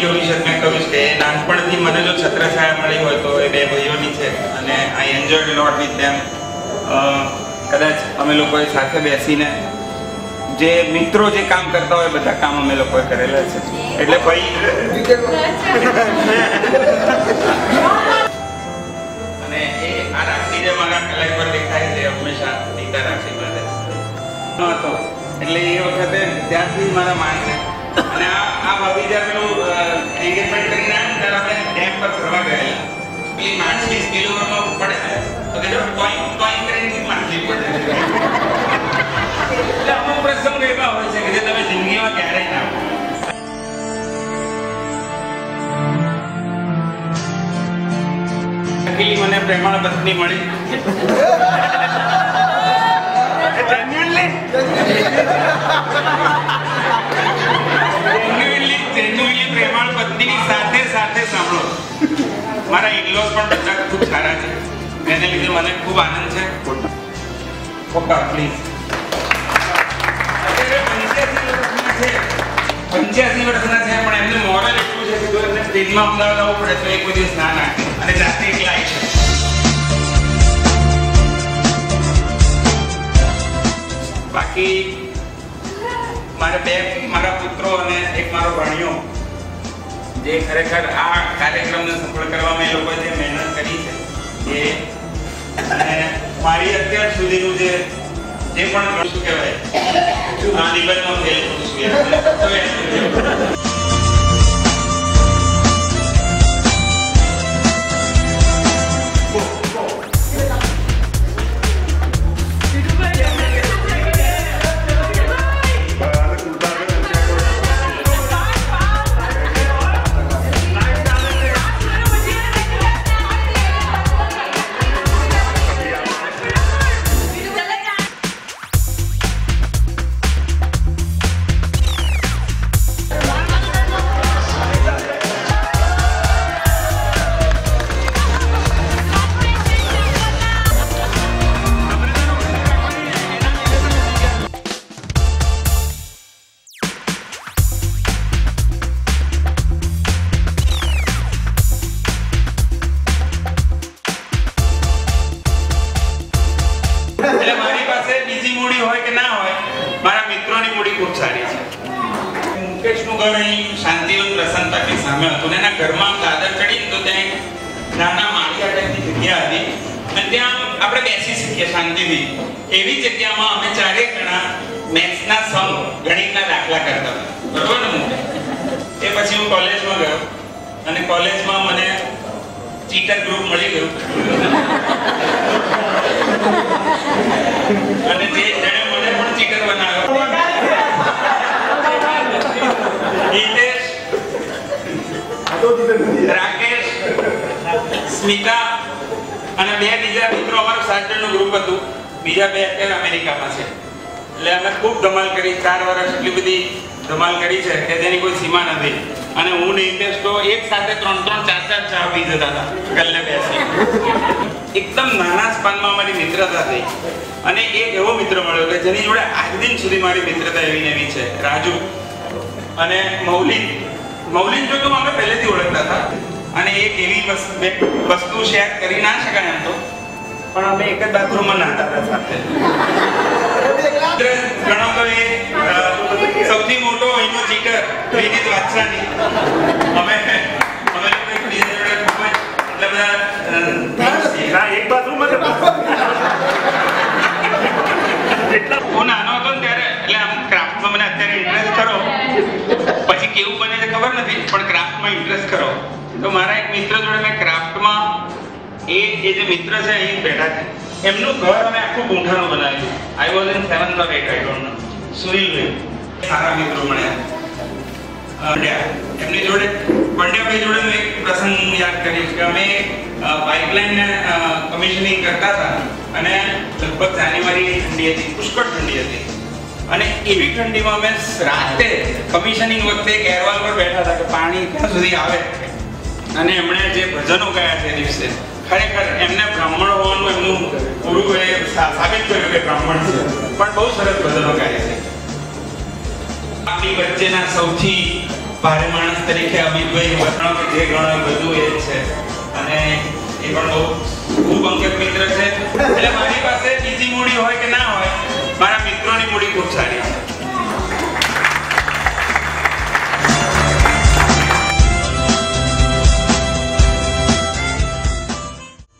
Video વિશે મેં કહ્યું કે નાનપણથી મને જો છત્રછાયા મળી હોય તો એ બે ભાઈઓની છે અને આઈ એન્જોયડ લોટ વિથ ધેમ. કદાચ અમે લોકોએ સાથે બેસીને જે મિત્રો જે કામ કરતા હોય બધા કામ અમે લોકોએ કરેલા છે. એટલે ભાઈ અને એ આ રાખડી જે મારા કલાઈ પર દેખાય છે હંમેશા દીકરા રાખડી બાંધે હતો. એટલે એ વખતે ત્યારથી મારા માન છે. અને આ ભાભી જ્યારે પેલું એન્ગેજમેન્ટ કરીને આવ્યા ત્યારે અમે ડેમ પર ફરવા ગયેલા. પેલી માછલી સ્પીલઓવરમાં પડે તો કે જો ટોઈંગ ટોઈંગ કરીને માછલી પડે. એટલે અમુક પ્રસંગ એવા હોય છે કે જે તમે જિંદગીમાં ક્યારેય ના ભૂલો. મને પ્રેમાળ પત્ની મળી. જેન્યુઅલી પ્રેમાળ પત્નીની સાથે સાથે સાંભળો મારા ઇનલોસ પણ બધા ખૂબ સારા છે. એને લીધે મને ખૂબ આનંદ છે. પપ્પા પ્લીઝ. અત્યારે 85 વર્ષના છે પણ એમને મોરલ એટલું છે કે જો એમને સ્ટેજમાં અમદાવાદ આવવું પડે તો એક દિવસ ના નાખે અને જાતે એકલા આવી છે. બાકી મારા પુત્રો અને એક મારો ભાણિયો જે ખરેખર આ કાર્યક્રમને સફળ કરવામાં એ લોકોએ જે મહેનત કરી છે એ અને મારી અત્યાર સુધીનું જે પણ શું કહેવાય નિબંધમાં ફેલ કરું છું. મુકેશનું ઘર અહીં શાંતિવન પ્રસન્ન પાટી સામે હતું. એના ઘરમાં દાદર ચડીને તો ત્યાં નાના માળિયા ટાઈપની જગ્યા હતી અને ત્યાં આપણે બેસી શકીએ શાંતિથી. એવી જગ્યામાં અમે ચારે જણા મેથ્સના સમ ગણિતના દાખલા કરતા હતા. બરોબર ને મુકેશ? એ પછી હું કોલેજમાં ગયો અને કોલેજમાં મને ચીટર ગ્રુપ મળી ગયું અને જે જણે મને પણ ચીટર બનાવ્યો. હિતેશ, રાકેશ, સ્મિતા અને બે બીજા મિત્રો અમારું 7 જણનું ગ્રુપ હતું. બીજા બે અત્યારે અમેરિકામાં છે. એટલે અમે ખૂબ ધમાલ કરી. 4 વર્ષ એટલી બધી ધમાલ કરી છે કે તેની કોઈ સીમા નથી. અને હું ને હિતેશ તો એક સાથે 3-3, 4-4 ચા પી જતા હતા ગલ્લે બેસી. એકદમ નાના સ્પાનમાં અમારી મિત્રતા થઈ અને એક એવો મિત્ર મળ્યો કે જેની જોડે આજ દિન સુધી મારી મિત્રતા એવી ને એવી છે. રાજુ અને મૌલિન જો તો અમે પહેલેથી ઓળખતા હતા અને એક એવી વસ્તુ શેર કરી ના શકાય એમ તો પણ અમે એક જ બાથરૂમમાં નાહતા હતા સાથે. ઘણો તો એ સૌથી મોટો અહીંનો ચીટર વિનીત વાત્સાની. અમે લોકો એકબીજા જોડે ખૂબ જ એટલે બધા એક બાથરૂમમાં એટલા હું નાનો હતો ને ત્યારે એટલે આમ ક્રાફ્ટમાં મને અત્યારે ઇન્ટરેસ્ટ ખરો. પછી કેવું બને છે ખબર નથી પણ ક્રાફ્ટમાં ઇન્ટરેસ્ટ ખરો. તો મારા એક મિત્ર જોડે મેં ક્રાફ્ટમાં એ જે મિત્ર છે અહીં બેઠા છે એમનું ઘર અમે આખું ગૂંઠાનું બનાવ્યું. I was in 7th or 8th, I don't know. સુનિલભાઈ સારા મિત્રો મળ્યા. એમની જોડે પંડ્યાભાઈ જોડે એક પ્રસંગ યાદ કરીશ કે અમે પાઇપલાઇનને કમિશનિંગ કરતા હતા અને લગભગ જાન્યુઆરી ઠંડી હતી, પુષ્કળ ઠંડી હતી અને એવી ઠંડીમાં અમે રાતે કમિશનિંગ વખતે એક એરવાલ પર બેઠા હતા કે પાણી ક્યાં સુધી આવે અને એમણે જે ભજનો ગાયા છે દિવસે ખરેખર એમને બ્રાહ્મણ હોવાનું એમનું પૂરું એ સાબિત કર્યું કે બ્રાહ્મણ છે પણ બહુ સરસ ભજનો ગાય છે. આપણી વચ્ચેના સૌથી ભારે માણસ તરીકે અમિતભાઈ વસણો કે જે ગણો એ બધું એ જ છે અને એ પણ બહુ ખૂબ અંગત મિત્ર છે એટલે મારી પાસે બીજી મૂડી હોય કે ના હોય